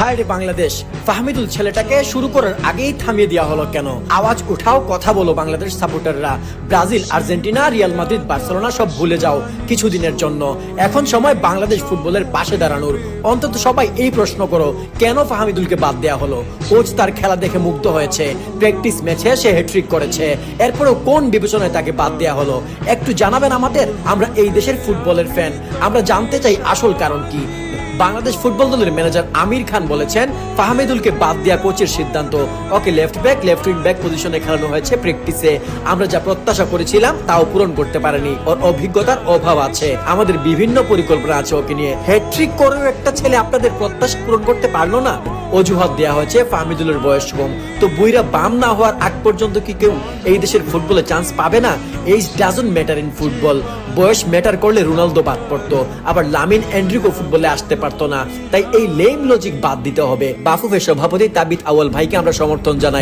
হায় রে বাংলাদেশ, ফাহমিদুল ছেলেটাকে শুরু করার আগেই থামিয়ে দেওয়া হলো কেন? আওয়াজ উঠাও, কথা বলো বাংলাদেশ সাপোর্টাররা। Brazil, Argentina, Real Madrid, Barcelona সব ভুলে যাও কিছুদিনের জন্য। এখন সময় বাংলাদেশ ফুটবলের পাশে দাঁড়ানোর। অন্তত সবাই এই প্রশ্ন করো, কেন ফাহমিদুলকে বাদ দেওয়া হলো? কোচ তার খেলা দেখে মুগ্ধ হয়েছে, প্র্যাকটিস ম্যাচে সে হ্যাট্রিক করেছে, এরপরেও কোন বিবেচনায় তাকে বাদ দেওয়া হলো? একটু জানাবেন আমাদের। আমরা এই দেশের ফুটবলের ফ্যান, আমরা জানতে চাই আসল কারণ কি। বাংলাদেশ ফুটবল দলের ম্যানেজার আমির খান বলেছেন, ফাহমিদুলকে বাদ দেওয়া কোচের সিদ্ধান্ত। ওকে left back, left wing back পজিশনে খেলানো হয়েছে প্র্যাকটিসে। আমরা যা প্রত্যাশা করেছিলাম তাও পূরণ করতে পারেনি। ওর অভিজ্ঞতার অভাব আছে, আমাদের বিভিন্ন পরিকল্পনা আছে ওকে নিয়ে। হ্যাট্রিক করেও একটা ছেলে আপনাদের প্রত্যাশা পূরণ করতে পারলো না। অজুহাত দেওয়া হয়েছে ফাহমিদুলের বয়স কম। তো বুইরা বাম না হওয়ার আগ পর্যন্ত কি কেউ এই দেশের ফুটবলে চান্স পাবে না? Age doesn't matter in football. বয়স ম্যাটার করলে রোনালদো বাদ পড়তো, আবার লামিন এন্ড্রিকো ফুটবলে আসতে পারতো না। তাই এই লেম লজিক বাদ দিতে হবে। বাফুফের সভাপতি তাবিথ আউয়াল ভাইকে আমরা সমর্থন জানাই।